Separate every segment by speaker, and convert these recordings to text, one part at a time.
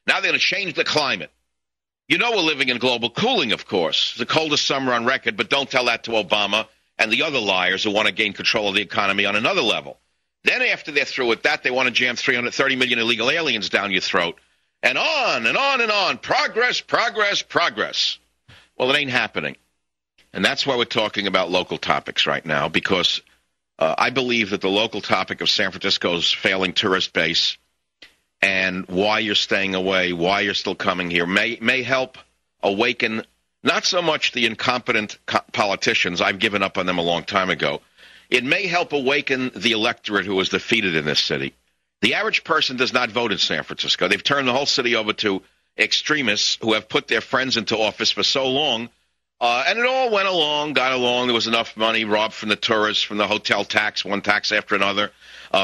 Speaker 1: Now they're going to change the climate. You know we're living in global cooling, of course. It's the coldest summer on record, but don't tell that to Obama and the other liars who want to gain control of the economy on another level. Then after they're through with that, they want to jam 330 million illegal aliens down your throat. And on and on and on. Progress, progress, progress. Well, it ain't happening. And that's why we're talking about local topics right now, because I believe that the local topic of San Francisco's failing tourist base and why you're staying away, why you're still coming here, may help awaken not so much the incompetent politicians. I've given up on them a long time ago. It may help awaken the electorate who was defeated in this city. The average person does not vote in San Francisco. They've turned the whole city over to extremists who have put their friends into office for so long, and it all went along, got along. There was enough money robbed from the tourists, from the hotel tax, one tax after another,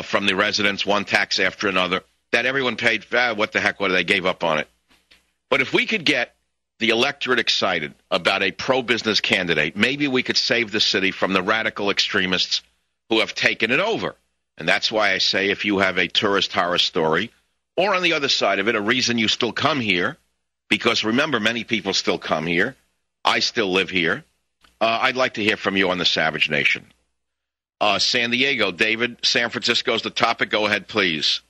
Speaker 1: from the residents, one tax after another, that everyone paid, what the heck, what, they gave up on it. But if we could get the electorate excited about a pro-business candidate, maybe we could save the city from the radical extremists who have taken it over. And that's why I say if you have a tourist horror story, or on the other side of it, a reason you still come here, because remember, many people still come here. I still live here. I'd like to hear from you on the Savage Nation. San Diego, David, San Francisco's the topic. Go ahead, please.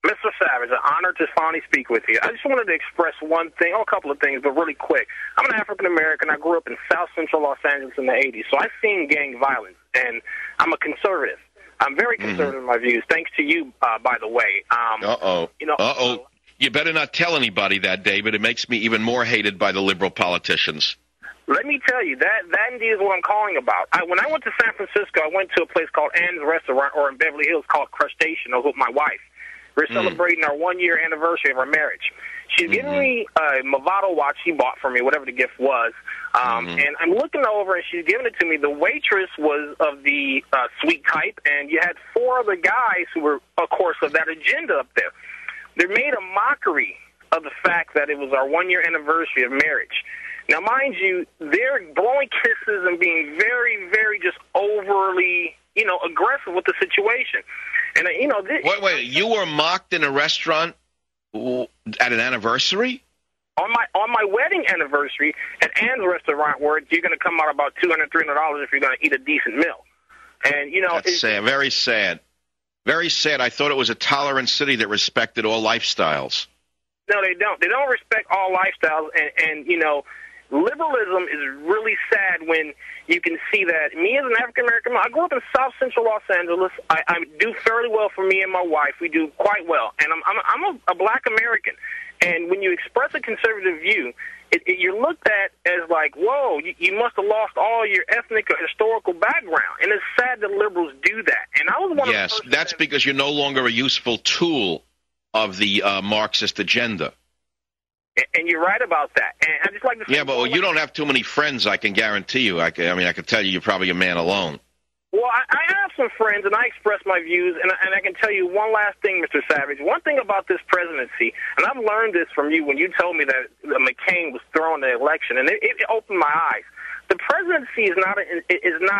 Speaker 2: Mr. Savage, an honor to finally speak with you. I just wanted to express one thing, or a couple of things, but really quick. I'm an African-American. I grew up in South Central Los Angeles in the 80s, so I've seen gang violence, and I'm a conservative. I'm very conservative in my views, thanks to you, by the way.
Speaker 1: You better not tell anybody that, David. It makes me even more hated by the liberal politicians.
Speaker 2: Let me tell you, that indeed is what I'm calling about. When I went to San Francisco, I went to a place called Ann's Restaurant, or in Beverly Hills called Crustacean. I was with my wife. We're celebrating our 1-year anniversary of our marriage. She's giving me a Movado watch she bought for me, whatever the gift was. And I'm looking over, and she's giving it to me. The waitress was of the sweet type, and you had 4 other guys who were, of course, of that agenda up there. They made a mockery of the fact that it was our 1-year anniversary of marriage. Now, mind you, they're blowing kisses and being very, very just overly, aggressive with the situation. And,
Speaker 1: Wait, you were mocked in a restaurant at an anniversary?
Speaker 2: On my wedding anniversary at Ann's Restaurant, where you're going to come out about $200, $300 if you're going to eat a decent meal. And,
Speaker 1: That's sad. Very sad. Very sad. I thought it was a tolerant city that respected all lifestyles.
Speaker 2: No, they don't. They don't respect all lifestyles. And liberalism is really sad when you can see that. Me as an African-American, I grew up in South Central Los Angeles. I do fairly well for me and my wife. We do quite well. And I'm a black American. And when you express a conservative view, you're looked at as like, whoa, you must have lost all your ethnic or historical background. And it's sad that liberals do that. And I was one of the
Speaker 1: Yes, that's because you're no longer a useful tool of the Marxist agenda.
Speaker 2: And you're right about that. And I just like to say,
Speaker 1: yeah, but you don't have too many friends, I can guarantee you. I can tell you you're probably a man alone.
Speaker 2: Well, I have some friends, and I express my views, and I can tell you one last thing, Mr. Savage. One thing about this presidency, and I've learned this from you when you told me that McCain was throwing the election, and it opened my eyes. The presidency is not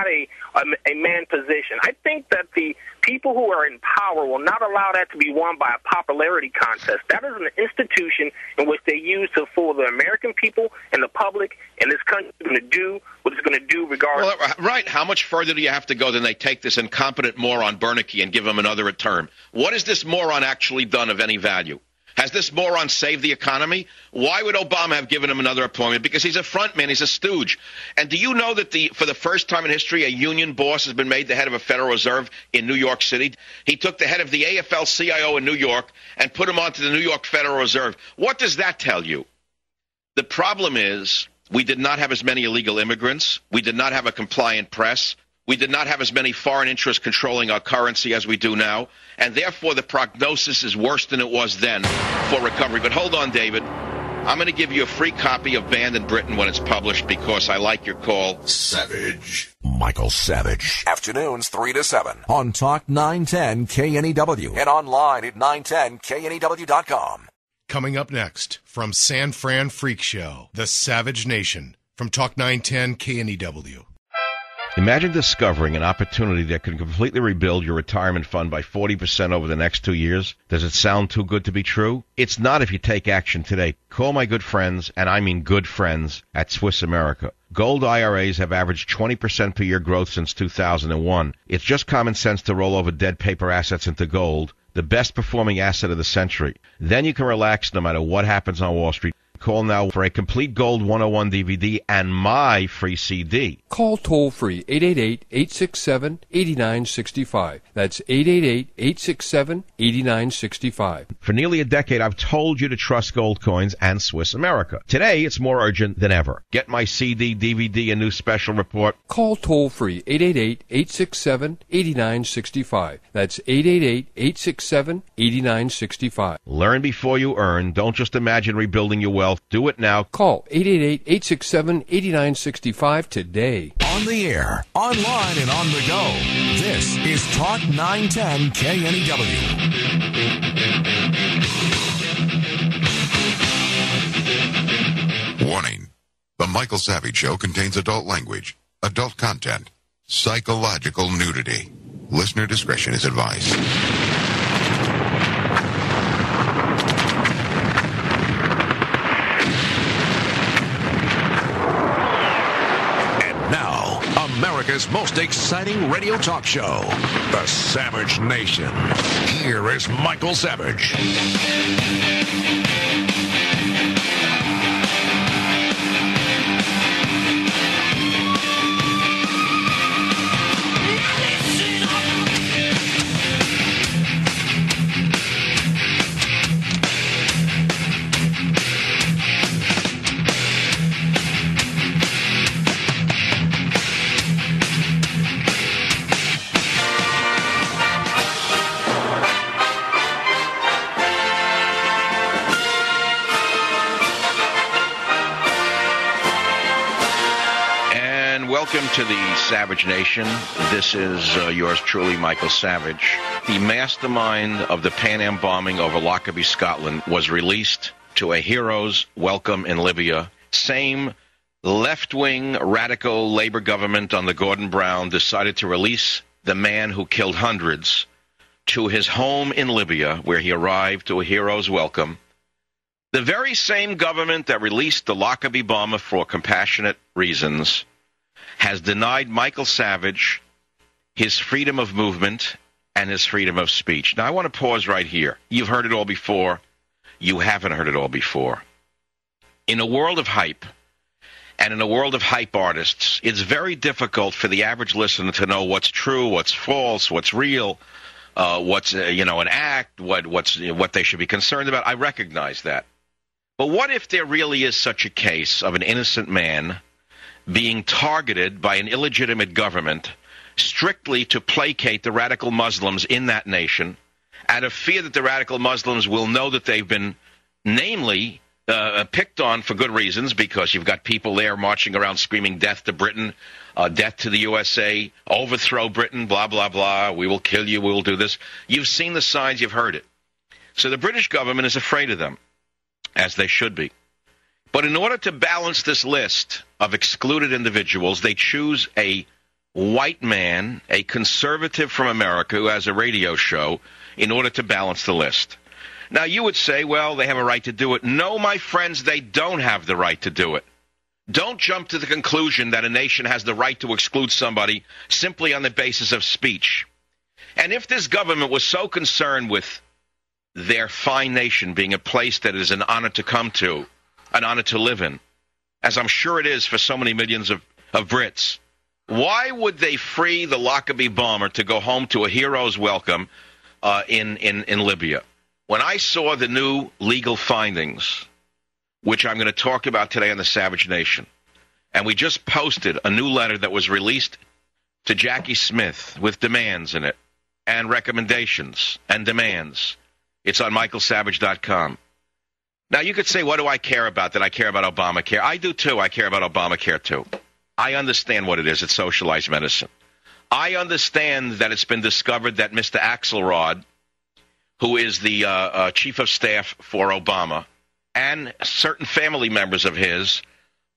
Speaker 2: a man position. I think that the people who are in power will not allow that to be won by a popularity contest. That is an institution in which they use to fool the American people and the public, and this country is going to do what it's going to do regardless.
Speaker 1: Well, right. How much further do you have to go than they take this incompetent moron Bernanke and give him another term? What has this moron actually done of any value? Has this moron saved the economy? Why would Obama have given him another appointment? Because he's a front man. He's a stooge. And do you know that for the first time in history, a union boss has been made the head of a Federal Reserve in New York City? He took the head of the AFL-CIO in New York and put him onto the New York Federal Reserve. What does that tell you? The problem is we did not have as many illegal immigrants. We did not have a compliant press. We did not have as many foreign interests controlling our currency as we do now, and therefore the prognosis is worse than it was then for recovery. But hold on, David. I'm going to give you a free copy of Banned in Britain when it's published because I like your call.
Speaker 3: Savage. Michael Savage. Afternoons 3 to 7 on Talk 910 KNEW and online at 910KNEW.com.
Speaker 4: Coming up next from San Fran Freak Show, The Savage Nation from Talk 910 KNEW.
Speaker 1: Imagine discovering an opportunity that could completely rebuild your retirement fund by 40% over the next 2 years. Does it sound too good to be true? It's not if you take action today. Call my good friends, and I mean good friends, at Swiss America. Gold IRAs have averaged 20% per year growth since 2001. It's just common sense to roll over dead paper assets into gold, the best performing asset of the century. Then you can relax no matter what happens on Wall Street. Call now for a complete Gold 101 DVD and my free CD.
Speaker 5: Call toll-free 888-867-8965. That's 888-867-8965.
Speaker 1: For nearly a decade, I've told you to trust gold coins and Swiss America. Today, it's more urgent than ever. Get my CD, DVD, and new special report.
Speaker 5: Call toll-free 888-867-8965. That's 888-867-8965.
Speaker 1: Learn before you earn. Don't just imagine rebuilding your wealth. Do it now.
Speaker 5: Call 888-867-8965 today.
Speaker 3: On the air, online, and on the go. This is Talk 910 KNEW.
Speaker 6: Warning. The Michael Savage Show contains adult language, adult content, psychological nudity. Listener discretion is advised.
Speaker 3: America's most exciting radio talk show, The Savage Nation. Here is Michael Savage.
Speaker 1: Welcome to the Savage Nation. This is yours truly, Michael Savage. The mastermind of the Pan Am bombing over Lockerbie, Scotland, was released to a hero's welcome in Libya. Same left-wing radical Labour government under Gordon Brown decided to release the man who killed hundreds to his home in Libya, where he arrived to a hero's welcome. The very same government that released the Lockerbie bomber for compassionate reasons has denied Michael Savage his freedom of movement and his freedom of speech. Now, I want to pause right here. You've heard it all before. You haven't heard it all before. In a world of hype, and in a world of hype artists, it's very difficult for the average listener to know what's true, what's false, what's real, what's an act, what they should be concerned about. I recognize that. But what if there really is such a case of an innocent man being targeted by an illegitimate government strictly to placate the radical Muslims in that nation, out of fear that the radical Muslims will know that they've been, namely, picked on for good reasons, because you've got people there marching around screaming death to Britain, death to the USA, overthrow Britain, blah, blah, blah, we will kill you, we will do this. You've seen the signs, you've heard it. So the British government is afraid of them, as they should be. But in order to balance this list of excluded individuals, they choose a white man, a conservative from America who has a radio show, in order to balance the list. Now, you would say, well, they have a right to do it. No, my friends, they don't have the right to do it. Don't jump to the conclusion that a nation has the right to exclude somebody simply on the basis of speech. And if this government was so concerned with their fine nation being a place that is an honor to come to, an honor to live in, as I'm sure it is for so many millions of Brits, why would they free the Lockerbie bomber to go home to a hero's welcome in Libya? When I saw the new legal findings, which I'm going to talk about today on the Savage Nation, and we just posted a new letter that was released to Jackie Smith with demands in it, and recommendations and demands. It's on michaelsavage.com. Now, you could say, what do I care about? That I care about Obamacare? I do, too. I care about Obamacare, too. I understand what it is. It's socialized medicine. I understand that it's been discovered that Mr. Axelrod, who is the chief of staff for Obama, and certain family members of his,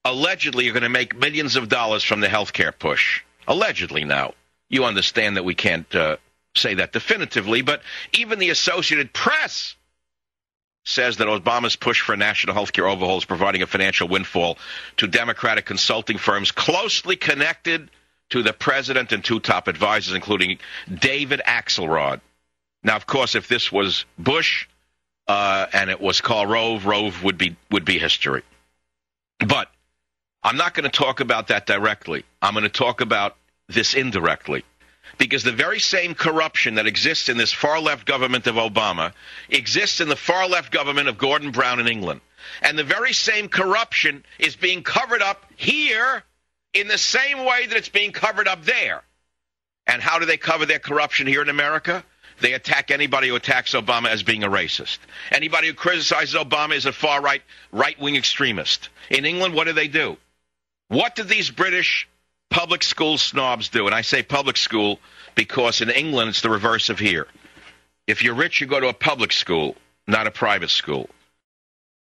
Speaker 1: allegedly are going to make millions of dollars from the health care push. Allegedly now. You understand that we can't say that definitively, but even the Associated Press says that Obama's push for a national health care overhaul is providing a financial windfall to Democratic consulting firms closely connected to the president and two top advisors, including David Axelrod. Now, of course, if this was Bush and it was Karl Rove would be history. But I'm not going to talk about that directly. I'm going to talk about this indirectly. Because the very same corruption that exists in this far-left government of Obama exists in the far-left government of Gordon Brown in England. And the very same corruption is being covered up here in the same way that it's being covered up there. And how do they cover their corruption here in America? They attack anybody who attacks Obama as being a racist. Anybody who criticizes Obama is a far-right, right-wing extremist. In England, what do? What did these British public school snobs do? And I say public school because in England it's the reverse of here. If you're rich, you go to a public school, not a private school.